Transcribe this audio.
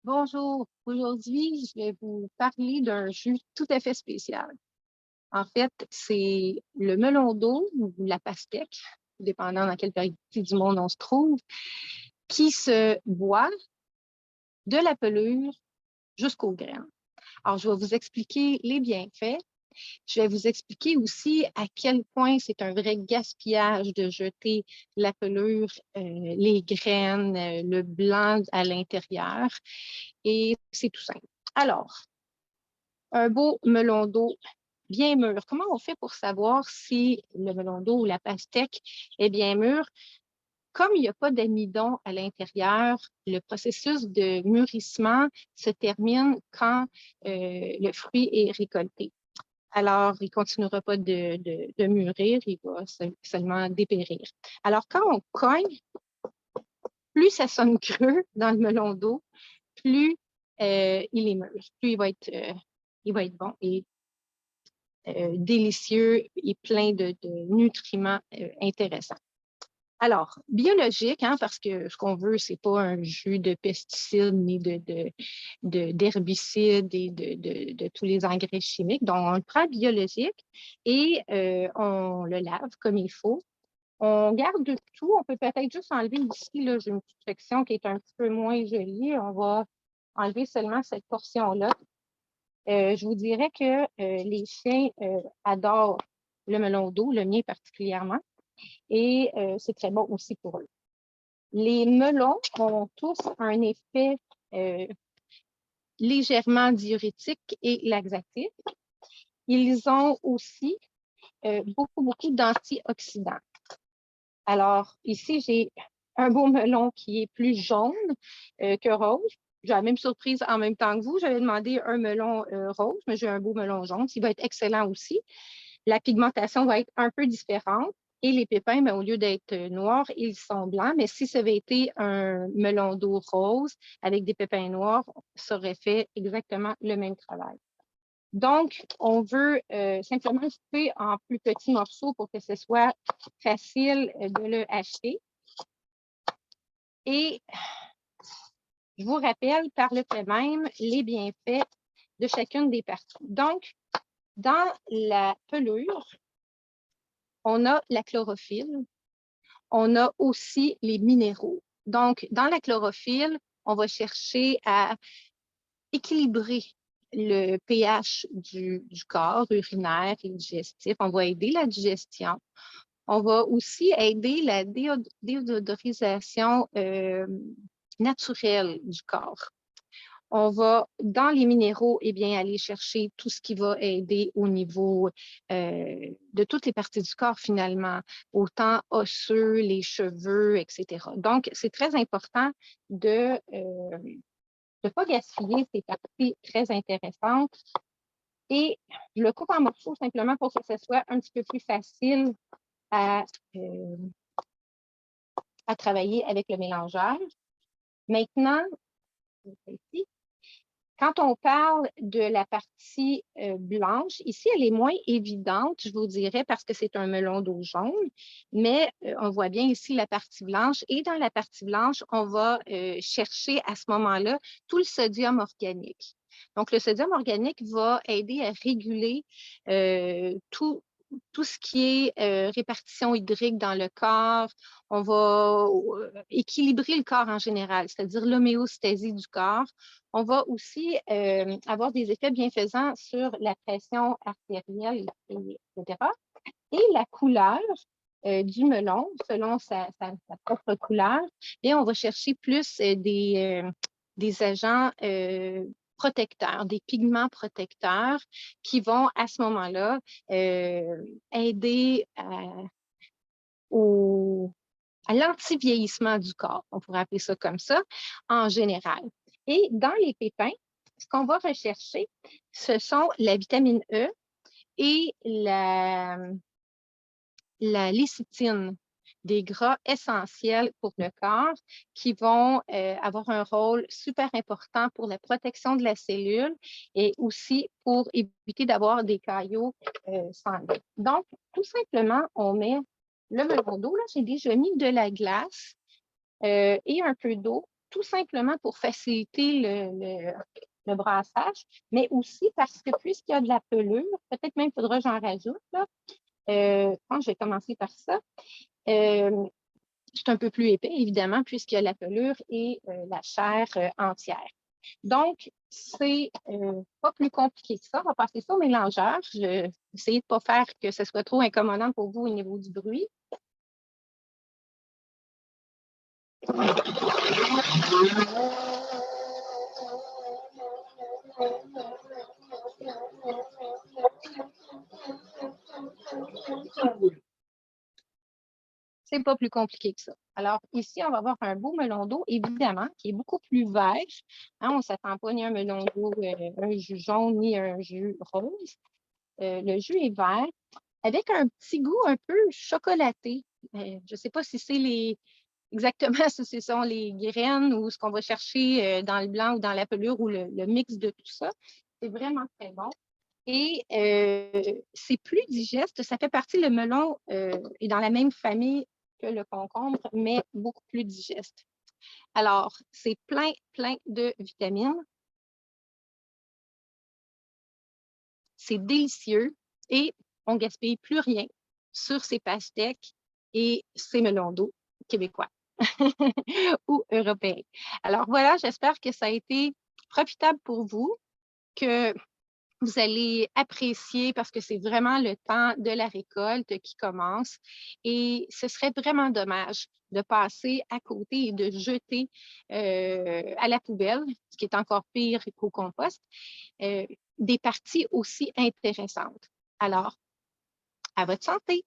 Bonjour, aujourd'hui, je vais vous parler d'un jus tout à fait spécial. En fait, c'est le melon d'eau ou la pastèque, dépendant dans quelle partie du monde on se trouve, qui se boit de la pelure jusqu'aux graines. Alors, je vais vous expliquer les bienfaits. Je vais vous expliquer aussi à quel point c'est un vrai gaspillage de jeter la pelure, les graines, le blanc à l'intérieur. Et c'est tout simple. Alors, un beau melon d'eau bien mûr. Comment on fait pour savoir si le melon d'eau ou la pastèque est bien mûr? Comme il n'y a pas d'amidon à l'intérieur, le processus de mûrissement se termine quand le fruit est récolté. Alors, il ne continuera pas de mûrir, il va seulement dépérir. Alors, quand on cogne, plus ça sonne creux dans le melon d'eau, plus il est mûr, plus il va être bon et délicieux et plein de nutriments intéressants. Alors, biologique, hein, parce que ce qu'on veut, c'est pas un jus de pesticides ni d'herbicides et de tous les engrais chimiques. Donc, on le prend biologique et on le lave comme il faut. On garde tout. On peut peut-être juste enlever ici, là, j'ai une petite section qui est un petit peu moins jolie. On va enlever seulement cette portion-là. Je vous dirais que les chiens adorent le melon d'eau, le mien particulièrement, et c'est très bon aussi pour eux. Les melons ont tous un effet légèrement diurétique et laxatif. Ils ont aussi beaucoup d'antioxydants. Alors, ici, j'ai un beau melon qui est plus jaune que rose. J'ai la même surprise en même temps que vous. J'avais demandé un melon rose, mais j'ai un beau melon jaune. Il va être excellent aussi. La pigmentation va être un peu différente. Et les pépins, bien, au lieu d'être noirs, ils sont blancs. Mais si ça avait été un melon d'eau rose avec des pépins noirs, ça aurait fait exactement le même travail. Donc, on veut simplement couper en plus petits morceaux pour que ce soit facile de le hacher. Et je vous rappelle par le fait même les bienfaits de chacune des parties. Donc, dans la pelure, on a la chlorophylle, on a aussi les minéraux. Donc, dans la chlorophylle, on va chercher à équilibrer le pH du corps urinaire et digestif. On va aider la digestion. On va aussi aider la déodorisation naturelle du corps. On va, dans les minéraux, eh bien, aller chercher tout ce qui va aider au niveau de toutes les parties du corps, finalement, autant osseux, les cheveux, etc. Donc, c'est très important de ne pas gaspiller ces parties très intéressantes. Et je le coupe en morceaux simplement pour que ce soit un petit peu plus facile à travailler avec le mélangeur. Maintenant, ici, quand on parle de la partie blanche, ici, elle est moins évidente, je vous dirais, parce que c'est un melon d'eau jaune, mais on voit bien ici la partie blanche. Et dans la partie blanche, on va chercher à ce moment-là tout le sodium organique. Donc, le sodium organique va aider à réguler tout ce qui est répartition hydrique dans le corps. On va équilibrer le corps en général, c'est-à-dire l'homéostasie du corps. On va aussi avoir des effets bienfaisants sur la pression artérielle, etc. Et la couleur du melon, selon sa propre couleur, bien, on va chercher plus des agents protecteurs, des pigments protecteurs qui vont à ce moment-là aider à l'anti-vieillissement du corps. On pourrait appeler ça comme ça en général. Et dans les pépins, ce qu'on va rechercher, ce sont la vitamine E et la lécithine, des gras essentiels pour le corps qui vont avoir un rôle super important pour la protection de la cellule et aussi pour éviter d'avoir des caillots sanguins. Donc, tout simplement, on met le melon d'eau. Là, j'ai déjà mis de la glace et un peu d'eau. tout simplement pour faciliter le brassage, mais aussi parce que puisqu'il y a de la pelure, peut-être même faudra que j'en rajoute, là. Je pense que je vais commencer par ça. C'est un peu plus épais, évidemment, puisqu'il y a la pelure et la chair entière. Donc, c'est pas plus compliqué que ça. On va passer ça au mélangeur. Je vais essayer de ne pas faire que ce soit trop incommodant pour vous au niveau du bruit. C'est pas plus compliqué que ça. Alors, ici, on va avoir un beau melon d'eau, évidemment, qui est beaucoup plus vert. Hein, on ne s'attend pas ni un melon d'eau, un jus jaune, ni un jus rose. Le jus est vert, avec un petit goût un peu chocolaté. Je ne sais pas si c'est exactement si ce sont les graines ou ce qu'on va chercher dans le blanc ou dans la pelure ou le mix de tout ça. C'est vraiment très bon. Et c'est plus digeste. Ça fait partie, le melon est dans la même famille que le concombre, mais beaucoup plus digeste. Alors, c'est plein de vitamines. C'est délicieux et on ne gaspille plus rien sur ces pastèques et ces melons d'eau québécois ou européens. Alors voilà, j'espère que ça a été profitable pour vous, que vous allez apprécier parce que c'est vraiment le temps de la récolte qui commence et ce serait vraiment dommage de passer à côté et de jeter à la poubelle, ce qui est encore pire qu'au compost, des parties aussi intéressantes. Alors, à votre santé!